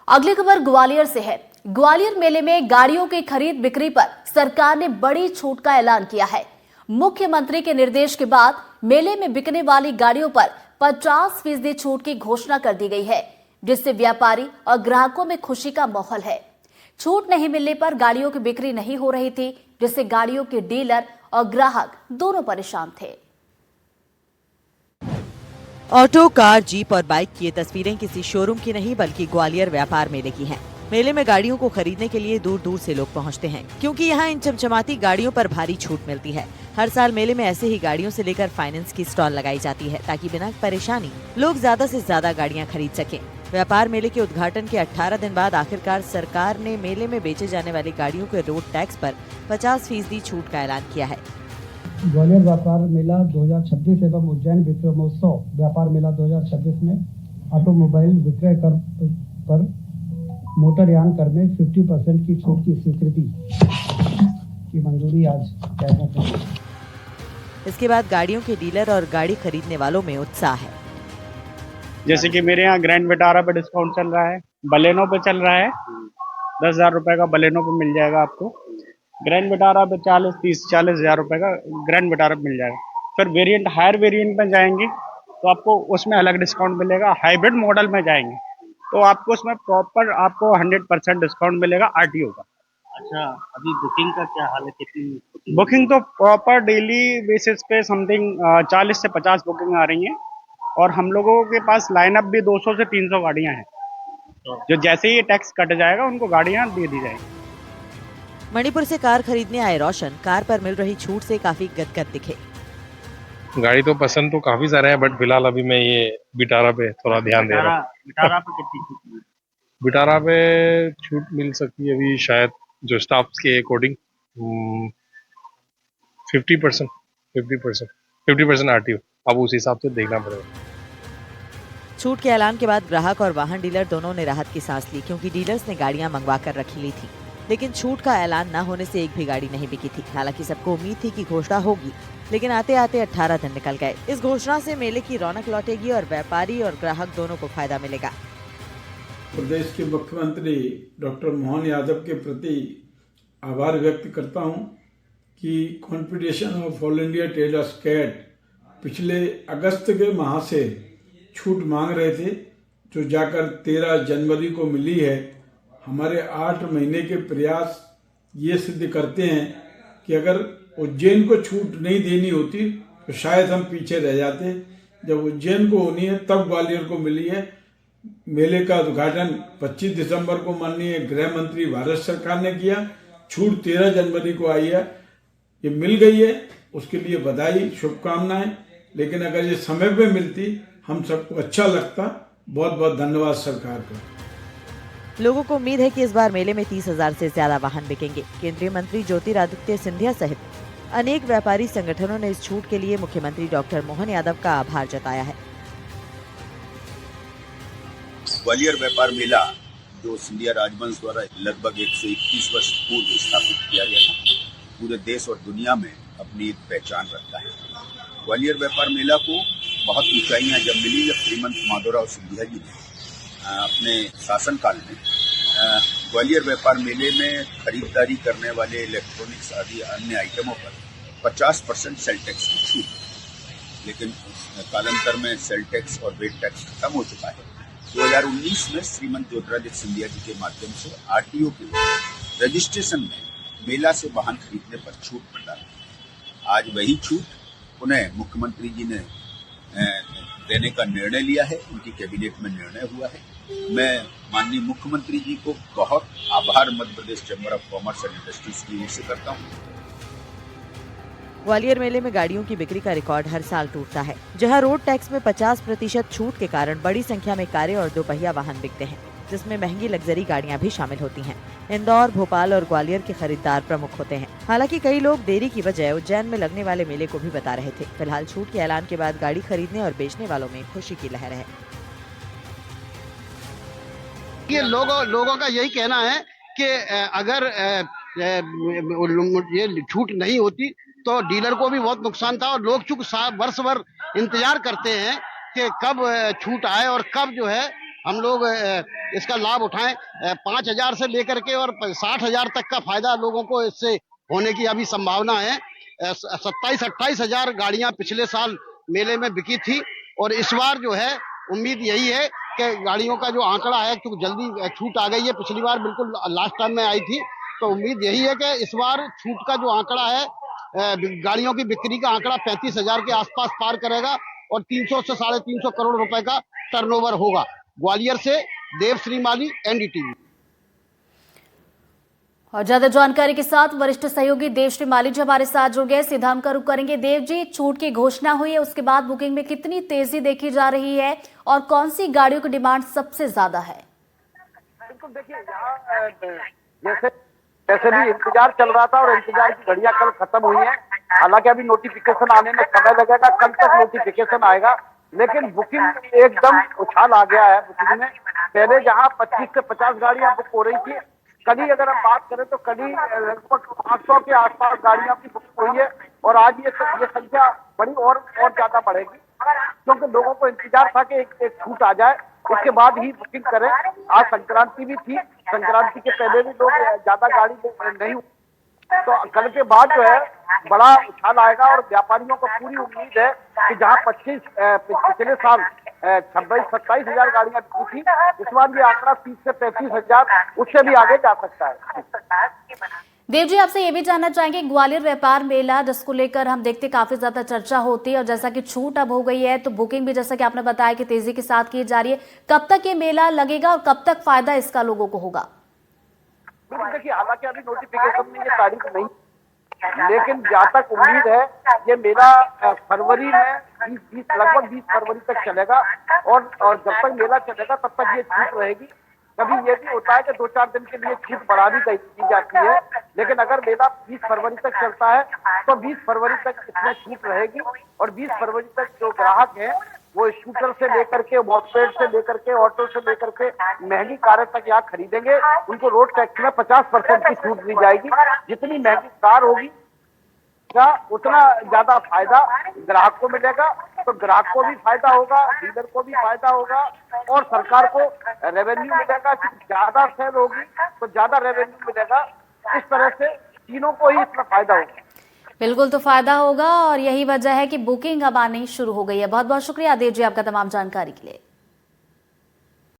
अगली खबर ग्वालियर से है। ग्वालियर मेले में गाड़ियों की खरीद बिक्री पर सरकार ने बड़ी छूट का ऐलान किया है। मुख्यमंत्री के निर्देश के बाद मेले में बिकने वाली गाड़ियों पर 50% छूट की घोषणा कर दी गई है, जिससे व्यापारी और ग्राहकों में खुशी का माहौल है। छूट नहीं मिलने पर गाड़ियों की बिक्री नहीं हो रही थी, जिससे गाड़ियों के डीलर और ग्राहक दोनों परेशान थे। ऑटो, कार, जीप और बाइक की ये तस्वीरें किसी शोरूम की नहीं बल्कि ग्वालियर व्यापार मेले की हैं। मेले में गाड़ियों को खरीदने के लिए दूर दूर से लोग पहुंचते हैं, क्योंकि यहाँ इन चमचमाती गाड़ियों पर भारी छूट मिलती है। हर साल मेले में ऐसे ही गाड़ियों से लेकर फाइनेंस की स्टॉल लगाई जाती है, ताकि बिना परेशानी लोग ज्यादा से ज्यादा गाड़ियाँ खरीद सकें। व्यापार मेले के उद्घाटन के 18 दिन बाद आखिरकार सरकार ने मेले में बेचे जाने वाली गाड़ियों के रोड टैक्स पर 50% छूट का ऐलान किया है। ग्वालियर व्यापार मेला 2026 एवं उज्जैन विक्रय महोत्सव व्यापार मेला 2026 में ऑटोमोबाइल विक्रय कर पर मोटरयान कर में 50% की छूट की स्वीकृति की मंजूरी आज कैबिनेट ने दी। इसके बाद गाड़ियों के डीलर और गाड़ी खरीदने वालों में उत्साह है। जैसे कि मेरे यहाँ ग्रैंड विटारा पे डिस्काउंट चल रहा है, बलेनो पे चल रहा है, 10,000 रुपए का बलेनो पे मिल जाएगा आपको। ग्रैंड विटारा पे 40,000 रुपए का ग्रैंड विटारा पे मिल जाएगा। फिर वेरिएंट हायर वेरिएंट में जाएंगे तो आपको उसमें अलग डिस्काउंट मिलेगा। हाइब्रिड मॉडल में जाएंगे तो आपको उसमें प्रॉपर आपको 100% डिस्काउंट मिलेगा आरटीओ का। अच्छा, अभी बुकिंग का क्या हाल है? कितनी बुकिंग तो प्रॉपर डेली बेसिस पे समथिंग 40 से 50 बुकिंग आ रही हैं, और हम लोगों के पास लाइनअप भी 200 से 300 गाड़ियां हैं, जो जैसे ही टैक्स कट जाएगा उनको गाड़ियां दे दी जाएंगी। मणिपुर से कार खरीदने आए रोशन कार पर मिल रही छूट से काफी गदगद दिखे। गाड़ी तो पसंद तो काफी सारे हैं, बट फिलहाल अभी मैं ये विटारा पे थोड़ा ध्यान दे रहा हूँ। विटारा पे कितनी छूट मिली? विटारा पे छूट मिल सकती है अभी शायद जो स्टाफ के अकॉर्डिंग 50% 50% आरटीओ। अब उस हिसाब से देखना पड़ेगा। छूट के ऐलान के बाद ग्राहक और वाहन डीलर दोनों ने राहत की सांस ली, क्योंकि डीलर्स ने गाड़ियां मंगवा कर रखी ली थी। लेकिन छूट का ऐलान न होने से एक भी गाड़ी नहीं बिकी थी। हालांकि सबको उम्मीद थी कि घोषणा होगी, लेकिन आते आते 18 दिन निकल गए। इस घोषणा से मेले की रौनक लौटेगी और व्यापारी और ग्राहक दोनों को फायदा मिलेगा। प्रदेश के मुख्यमंत्री डॉक्टर मोहन यादव के प्रति आभार व्यक्त करता हूं कि Confederation of All India Tailors CAIT पिछले अगस्त के माह से छूट मांग रहे थे, जो जाकर 13 जनवरी को मिली है। हमारे 8 महीने के प्रयास ये सिद्ध करते हैं कि अगर उज्जैन को छूट नहीं देनी होती तो शायद हम पीछे रह जाते। जब उज्जैन को होनी है तब ग्वालियर को मिली है। मेले का उद्घाटन 25 दिसंबर को माननीय गृह मंत्री भारत सरकार ने किया। छूट 13 जनवरी को आई है, ये मिल गई है, उसके लिए बधाई, शुभकामनाएं। लेकिन अगर ये समय पे मिलती हम सबको अच्छा लगता। बहुत बहुत धन्यवाद सरकार का। लोगों को उम्मीद है कि इस बार मेले में 30,000 से ज्यादा वाहन बिकेंगे। केंद्रीय मंत्री ज्योतिरादित्य सिंधिया सहित अनेक व्यापारी संगठनों ने इस छूट के लिए मुख्यमंत्री डॉक्टर मोहन यादव का आभार जताया है। ग्वालियर व्यापार मेला जो सिंधिया राजवंश द्वारा लगभग 121 वर्ष पूर्व स्थापित किया गया था, पूरे देश और दुनिया में अपनी एक पहचान रखता है। ग्वालियर व्यापार मेला को बहुत ऊंचाइयां जब मिली, जब श्रीमंत माधोराव सिंधिया जी ने अपने शासनकाल में ग्वालियर व्यापार मेले में खरीदारी करने वाले इलेक्ट्रॉनिक्स आदि अन्य आइटमों पर 50% सेल टैक्स की छूट। लेकिन कालांतर में सेल टैक्स और वेट टैक्स खत्म हो चुका है। 2019 में श्रीमंत ज्योतिरादित्य सिंधिया जी के माध्यम से आरटीओ के रजिस्ट्रेशन में मेला से वाहन खरीदने पर छूट प्रदान की। आज वही छूट पुनः मुख्यमंत्री जी ने देने का निर्णय लिया है, उनकी कैबिनेट में निर्णय हुआ है। मैं माननीय मुख्यमंत्री जी को बहुत आभार Madhya Pradesh chamber of commerce and industries की ओर से करता हूँ। ग्वालियर मेले में गाड़ियों की बिक्री का रिकॉर्ड हर साल टूटता है। जहां रोड टैक्स में 50% छूट के कारण बड़ी संख्या में कारें और दोपहिया वाहन बिकते हैं, जिसमें महंगी लग्जरी गाड़ियां भी शामिल होती हैं। इंदौर, भोपाल और ग्वालियर के खरीदार प्रमुख होते हैं। हालांकि कई लोग देरी की वजह उज्जैन में लगने वाले मेले को भी बता रहे थे। फिलहाल छूट के ऐलान के बाद गाड़ी खरीदने और बेचने वालों में खुशी की लहर है। ये लोगों का यही कहना है कि अगर ये छूट नहीं होती तो डीलर को भी बहुत नुकसान था, और लोग चूंकि वर्ष भर इंतजार करते हैं कि कब छूट आए और कब जो है हम लोग इसका लाभ उठाएं। 5,000 से लेकर के और 60,000 तक का फायदा लोगों को इससे होने की अभी संभावना है। 27-28 हजार गाड़ियां पिछले साल मेले में बिकी थी और इस बार जो है उम्मीद यही है कि गाड़ियों का जो आंकड़ा है, क्योंकि जल्दी छूट आ गई है, पिछली बार बिल्कुल लास्ट टाइम में आई थी, तो उम्मीद यही है कि इस बार छूट का जो आंकड़ा है, गाड़ियों की बिक्री का आंकड़ा 35,000 के आसपास पार करेगा और 300 से 350 करोड़ रुपए का टर्नओवर होगा। ग्वालियर से देव श्रीमाली, एनडीटीवी। और ज्यादा जानकारी के साथ वरिष्ठ सहयोगी देव श्री माली जी हमारे साथ जुड़ गए। सीधा हम का रुख करेंगे। देव जी, छूट की घोषणा हुई है, उसके बाद बुकिंग में कितनी तेजी देखी जा रही है और कौन सी गाड़ियों की डिमांड सबसे ज्यादा है? बिल्कुल, देखिए यहाँ जैसे भी इंतजार चल रहा था और इंतजार की घड़ियां कल खत्म हुई है। हालांकि अभी नोटिफिकेशन आने में समय लगेगा, कल तक नोटिफिकेशन आएगा, लेकिन बुकिंग एकदम उछाल आ गया है। बुकिंग में पहले जहां 25 से 50 गाड़ियां बुक हो रही थी, कल ही अगर हम बात करें तो कल ही लगभग 500 के आसपास गाड़ियां की बुक हुई है और आज ये संख्या बड़ी और ज्यादा बढ़ेगी, क्योंकि लोगों को इंतजार था कि एक छूट आ जाए, उसके बाद ही बुकिंग करें। आज संक्रांति भी थी, संक्रांति के पहले भी लोग ज्यादा गाड़ी नहीं, तो कल के बाद जो है बड़ा उछाल आएगा और व्यापारियों को पूरी उम्मीद है कि जहां पिछले साल 26-27 हजार गाड़ियां बिकी थी, इस बार ये आंकड़ा 30 से 35 हजार, उससे भी आगे जा सकता है। देव जी, आपसे ये भी जानना चाहेंगे, ग्वालियर व्यापार मेला जिसको लेकर हम देखते काफी ज्यादा चर्चा होती है और जैसा कि छूट अब हो गई है तो बुकिंग भी जैसा कि आपने बताया कि तेजी के साथ की जा रही है, कब तक ये मेला लगेगा और कब तक फायदा इसका लोगों को होगा? बिल्कुल, देखिए हालांकि अभी नोटिफिकेशन में ये तारीख नहीं, लेकिन जहाँ तक उम्मीद है ये मेला फरवरी में लगभग 20 फरवरी तक चलेगा और जब तक मेला चलेगा तब तक ये छूट रहेगी। कभी ये भी होता है कि 2-4 दिन के लिए छूट बढ़ा भी दी जाती है, लेकिन अगर मेला 20 फरवरी तक चलता है तो 20 फरवरी तक इसमें छूट रहेगी और 20 फरवरी तक जो ग्राहक हैं वो स्कूटर से लेकर के, मोपेड से लेकर के, ऑटो से लेकर के महंगी कारें तक यहाँ खरीदेंगे, उनको रोड टैक्स में 50% की छूट दी जाएगी। जितनी महंगी कार होगी का उतना ज्यादा फायदा ग्राहक को मिलेगा, तो ग्राहक को भी फायदा होगा, डीलर को भी फायदा होगा और सरकार को रेवेन्यू मिलेगा। ज्यादा सेल होगी तो ज्यादा रेवेन्यू मिलेगा। इस तरह से तीनों को ही इसमें फायदा होगा। बिल्कुल, तो फायदा होगा और यही वजह है कि बुकिंग अब आनी शुरू हो गई है। बहुत बहुत शुक्रिया देव जी आपका तमाम जानकारी के लिए।